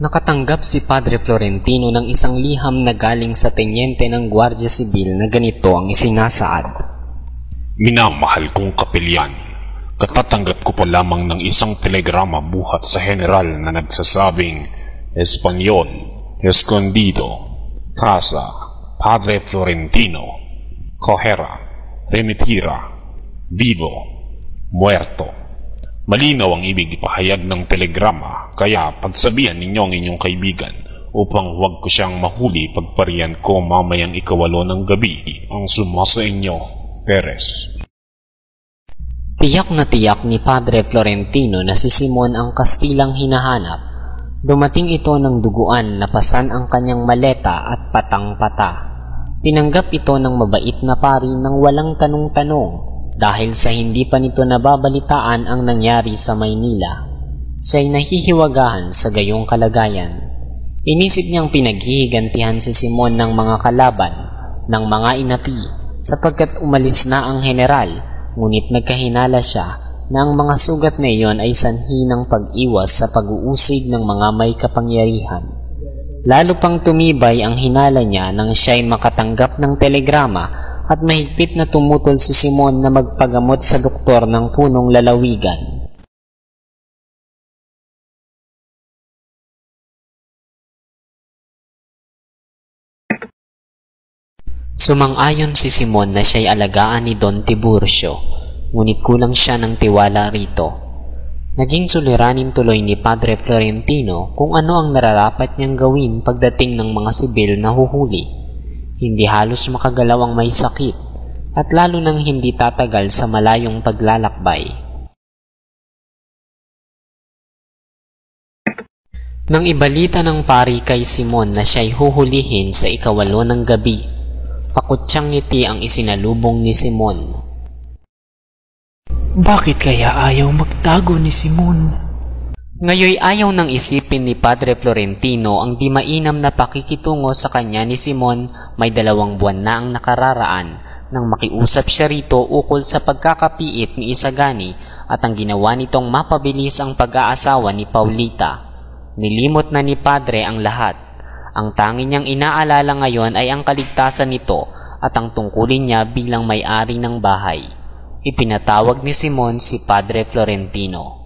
Nakatanggap si Padre Florentino ng isang liham na galing sa tenyente ng Guardia Sibil na ganito ang isinasaad. Minamahal kong kapelyan, katatanggap ko pa lamang ng isang telegrama buhat sa general na nagsasabing Espanyol, Escondido, Casa, Padre Florentino, Cojera, Remitira, Vivo, Muerto. Malinaw ang ibig ipahayag ng telegrama, kaya pagsabihan ninyo ang inyong kaibigan upang huwag ko siyang mahuli pagparian ko mamayang 8 ng gabi ang sumasa inyo, Perez. Tiyak na tiyak ni Padre Florentino na si Simon ang Kastilang hinahanap. Dumating ito ng duguan na pasan ang kanyang maleta at patang-pata. Tinanggap ito ng mabait na pari nang walang tanong-tanong. Dahil sa hindi pa nito nababalitaan ang nangyari sa Maynila, siya'y nahihiwagahan sa gayong kalagayan. Inisip niyang pinaghihigantihan si Simon ng mga kalaban, ng mga inapi, sapagkat umalis na ang general, ngunit nagkahinala siya na ang mga sugat na iyon ay sanhi ng pag-iwas sa pag-uusig ng mga may kapangyarihan. Lalo pang tumibay ang hinala niya nang siya'y makatanggap ng telegrama at mahigpit na tumutol si Simon na magpagamot sa doktor ng punong lalawigan. Sumang-ayon si Simon na siya'y alagaan ni Don Tiburcio, ngunit kulang siya ng tiwala rito. Naging suliranin tuloy ni Padre Florentino kung ano ang nararapat niyang gawin pagdating ng mga sibil na huhuli. Hindi halos makagalaw ang may sakit, at lalo nang hindi tatagal sa malayong paglalakbay. Nang ibalita ng pari kay Simon na siya'y huhulihin sa 8 ng gabi, pakutyang ngiti ang isinalubong ni Simon. Bakit kaya ayaw magtago ni Simon? Ngayoy ayaw nang isipin ni Padre Florentino ang di mainam na pakikitungo sa kanya ni Simon. May 2 buwan na ang nakararaan nang makiusap siya rito ukol sa pagkakapiit ni Isagani at ang ginawa nitong mapabilis ang pag-aasawa ni Paulita. Nilimot na ni Padre ang lahat. Ang tanging niyang inaalala ngayon ay ang kaligtasan nito at ang tungkulin niya bilang may-ari ng bahay. Ipinatawag ni Simon si Padre Florentino.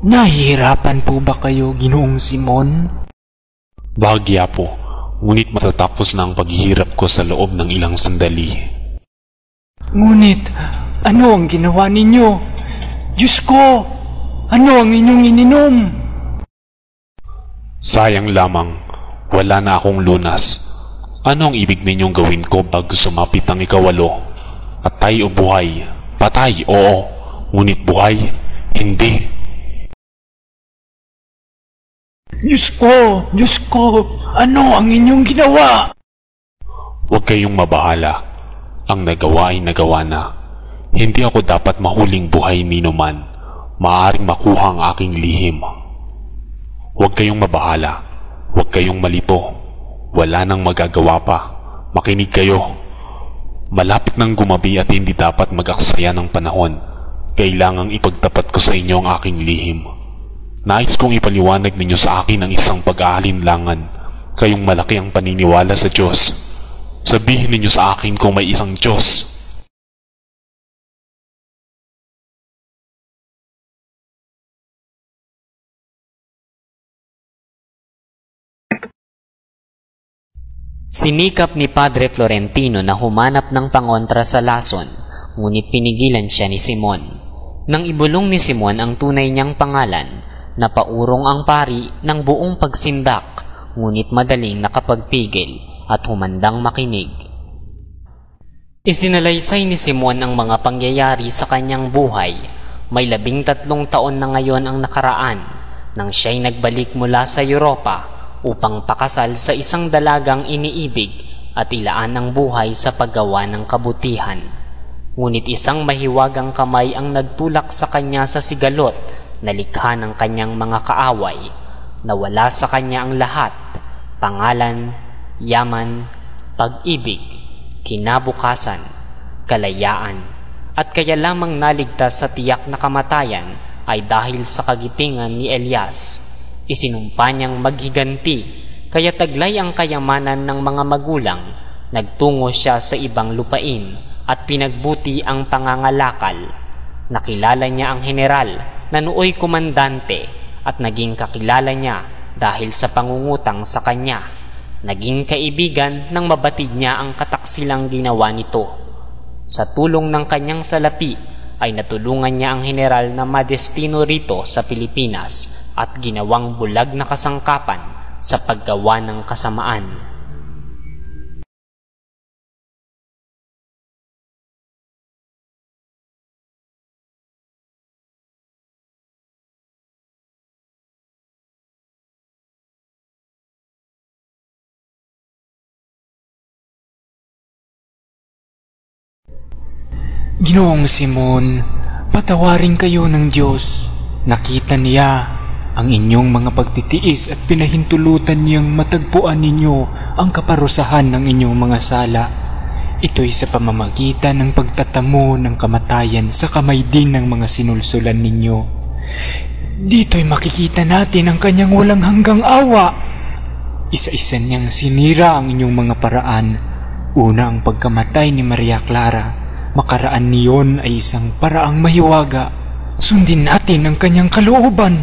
Nahihirapan po ba kayo, Ginoong Simon? Bahagya po, ngunit matatapos na ang paghihirap ko sa loob ng ilang sandali. Ngunit, ano ang ginawa ninyo? Diyos ko, ano ang inyong ininom? Sayang lamang, wala na akong lunas. Ano ang ibig ninyong gawin ko bago sumapit ang 8? Patay o buhay? Patay, oo. Ngunit buhay? Hindi. Diyos ko, ano ang inyong ginawa? Huwag kayong mabahala. Ang nagawa ay nagawa na. Hindi ako dapat mahuling buhay nino man. Maaaring makuha ang aking lihim. Huwag kayong mabahala. Huwag kayong malito. Wala nang magagawa pa. Makinig kayo. Malapit nang gumabi at hindi dapat mag-aksaya ng panahon. Kailangang ipagtapat ko sa inyo ang aking lihim. Nais kong ipaliwanag ninyo sa akin ang isang pag-aalinlangan. Kayong malaki ang paniniwala sa Diyos. Sabihin ninyo sa akin kung may isang Diyos. Sinikap ni Padre Florentino na humanap ng pangontra sa lason, ngunit pinigilan siya ni Simon. Nang ibulong ni Simon ang tunay niyang pangalan, napaurong ang pari ng buong pagsindak, ngunit madaling nakapagpigil at humandang makinig. Isinalaysay ni Simon ang mga pangyayari sa kanyang buhay. May 13 taon na ngayon ang nakaraan nang siya'y nagbalik mula sa Europa upang pakasal sa isang dalagang iniibig at ilaan ang buhay sa paggawa ng kabutihan. Ngunit isang mahiwagang kamay ang nagtulak sa kanya sa sigalot na likha ng kanyang mga kaaway. Nawala sa kanya ang lahat: pangalan, yaman, pag-ibig, kinabukasan, kalayaan, at kaya lamang naligtas sa tiyak na kamatayan ay dahil sa kagitingan ni Elias. Isinumpa niyang maghiganti, kaya taglay ang kayamanan ng mga magulang. Nagtungo siya sa ibang lupain at pinagbuti ang pangangalakal. Nakilala niya ang general na nooy komandante at naging kakilala niya dahil sa pangungutang sa kanya. Naging kaibigan nang mabatid niya ang kataksilang ginawa nito. Sa tulong ng kanyang salapi ay natulungan niya ang general na madestino rito sa Pilipinas at ginawang bulag na kasangkapan sa paggawa ng kasamaan. Ginoong Simon, patawarin kayo ng Diyos. Nakita niya ang inyong mga pagtitiis at pinahintulutan niyang matagpuan ninyo ang kaparusahan ng inyong mga sala. Ito'y sa pamamagitan ng pagtatamo ng kamatayan sa kamay din ng mga sinulsulan ninyo. Dito'y makikita natin ang kanyang walang hanggang awa. Isa-isa niyang sinira ang inyong mga paraan. Una ang pagkamatay ni Maria Clara. Makaraan niyon ay isang paraang mahiwaga. Sundin natin ang kanyang kalooban.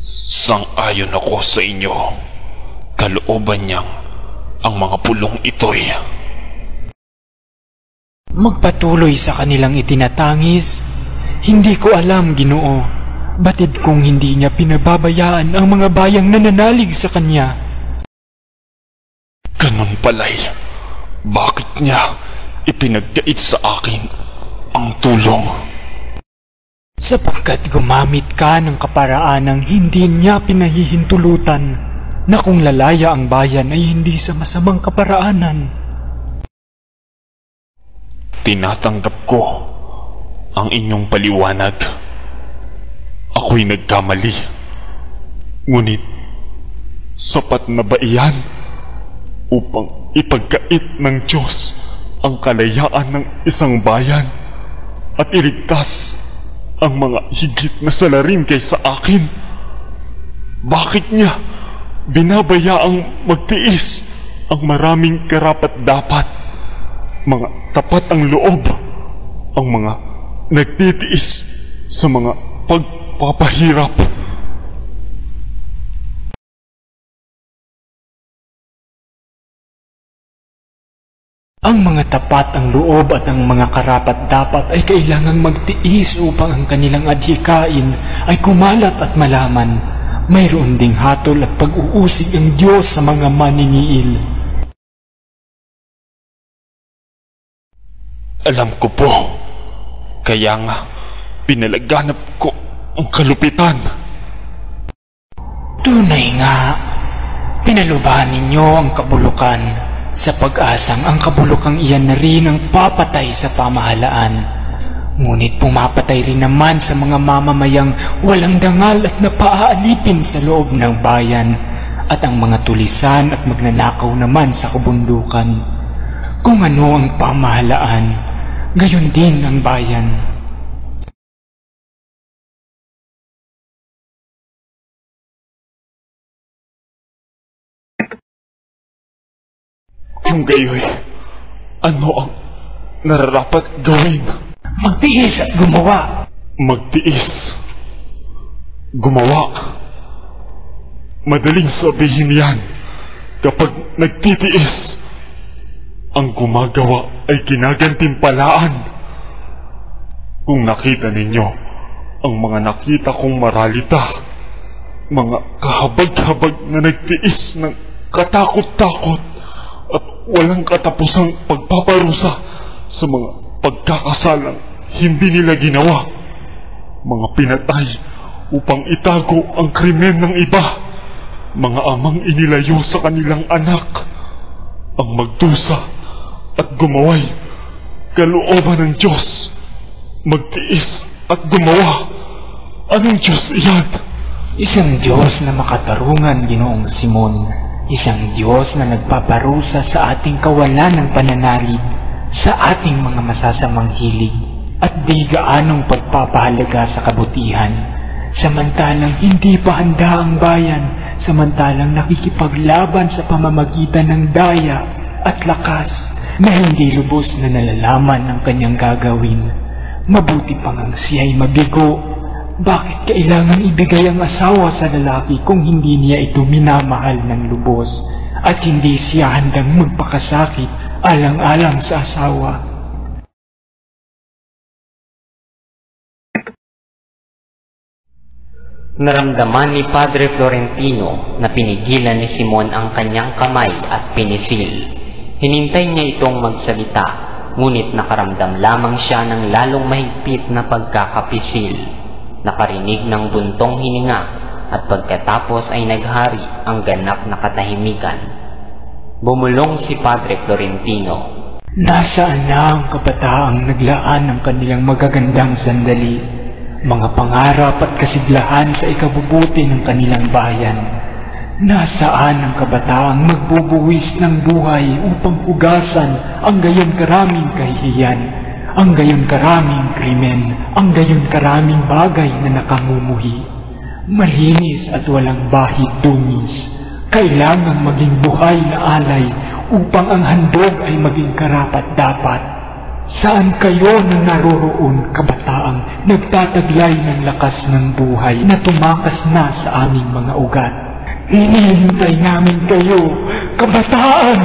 Sang-ayon ako sa inyo. Kalooban niyang ang mga pulong ito'y magpatuloy sa kanilang itinatangis. Hindi ko alam, Ginoo. Batid kong hindi niya pinababayaan ang mga bayang nananalig sa kanya. Ganun pala'y, bakit niya ipinagkait sa akin ang tulong? Sapagkat gumamit ka ng kaparaanang hindi niya pinahihintulutan, na kung lalaya ang bayan ay hindi sa masamang kaparaanan. Tinatanggap ko ang inyong paliwanag. Ako'y nagkamali. Ngunit, sapat na ba iyan upang ipagkait ng Diyos ang kalayaan ng isang bayan at iligtas ang mga higit na salarin kaysa akin? Bakit niya binabayaang magtiis ang maraming karapat-dapat? Mga tapat ang loob, ang mga nagtitiis sa mga pagpapahirap. Ang mga tapat ang loob at ang mga karapat-dapat ay kailangang magtiis upang ang kanilang adhikain ay kumalat at malaman. Mayroon ding hatol at pag-uusig ang Diyos sa mga maniniil. Alam ko po, kaya nga pinalaganap ko ang kalupitan. Tunay nga, pinalubahan ninyo ang kabulukan sa pag-asang ang kabulukang iyan na rin ang papatay sa pamahalaan. Ngunit pumapatay rin naman sa mga mamamayang walang dangal at napaaalipin sa loob ng bayan at ang mga tulisan at magnanakaw naman sa kabundukan. Kung ano ang pamahalaan, gayon din ang bayan. Kung gayoy, ano ang nararapat gawin? Magtiis at gumawa. Magtiis. Gumawa. Madaling sabihin yan kapag nagtitiis. Ang gumagawa ay ginagantimpalaan. Kung nakita ninyo ang mga nakita kong maralita, mga kahabag-habag na nagtiis ng katakot-takot at walang katapusang pagpaparusa sa mga pagkakasalang hindi nila ginawa, mga pinatay upang itago ang krimen ng iba, mga amang inilayo sa kanilang anak, ang magdusa at gumaway kalooban ng Diyos, magtiis at gumawa. Anong Diyos iyan? Isang Diyos na makatarungan, Ginoong Simon. Isang Diyos na nagpaparusa sa ating kawalan ng pananalig, sa ating mga masasamang hilig, at di gaanong pagpapahalaga sa kabutihan. Samantalang hindi pa handa ang bayan, samantalang nakikipaglaban sa pamamagitan ng daya at lakas na hindi lubos na nalalaman ang kanyang gagawin. Mabuti pang ang siya'y mabigo. Bakit kailangan ibigay ang asawa sa lalaki kung hindi niya ito minamahal ng lubos at hindi siya handang magpakasakit alang-alang sa asawa? Naramdaman ni Padre Florentino na pinigilan ni Simon ang kanyang kamay at pinisil. Hinintay niya itong magsalita, ngunit nakaramdam lamang siya ng lalong mahigpit na pagkakapisil. Nakarinig ng buntong hininga at pagkatapos ay naghari ang ganap na katahimikan. Bumulong si Padre Florentino. Nasaan na ang kabataang naglaan ng kanilang magagandang sandali, mga pangarap at kasiglahan sa ikabubuti ng kanilang bayan? Nasaan ang kabataang magbubuwis ng buhay upang hugasan ang gayon karaming kahihiyan, ang gayon karaming krimen, ang gayon karaming bagay na nakamumuhi? Malinis at walang bahid dungis, kailangang maging buhay na alay upang ang handog ay maging karapat-dapat. Saan kayo na naroroon, kabataang nagtataglay ng lakas ng buhay na tumakas na sa aming mga ugat? Hinihintay namin kayo, kabataan!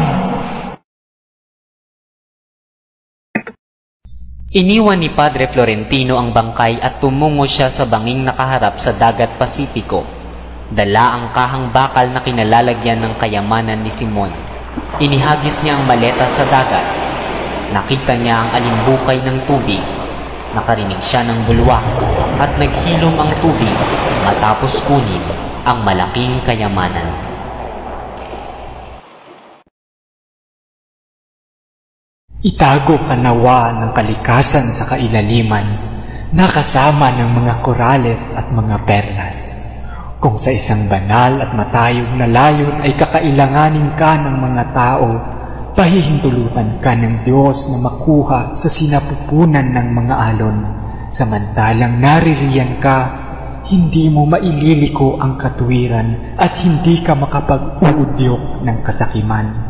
Iniwan ni Padre Florentino ang bangkay at tumungo siya sa banging nakaharap sa dagat Pasipiko. Dala ang kahang bakal na kinalalagyan ng kayamanan ni Simon. Inihagis niya ang maleta sa dagat. Nakita niya ang alimbukay ng tubig. Nakarinig siya ng bulwak at naghilom ang tubig matapos kunin ang malaking kayamanan. Itago ka nawa ng kalikasan sa kailaliman, nakasama ng mga korales at mga perlas. Kung sa isang banal at matayog na layon ay kakailanganin ka ng mga tao, pahihintulutan ka ng Diyos na makuha sa sinapupunan ng mga alon. Samantalang naririyan ka, hindi mo maililiko ang katuwiran at hindi ka makapag-uudyok ng kasakiman.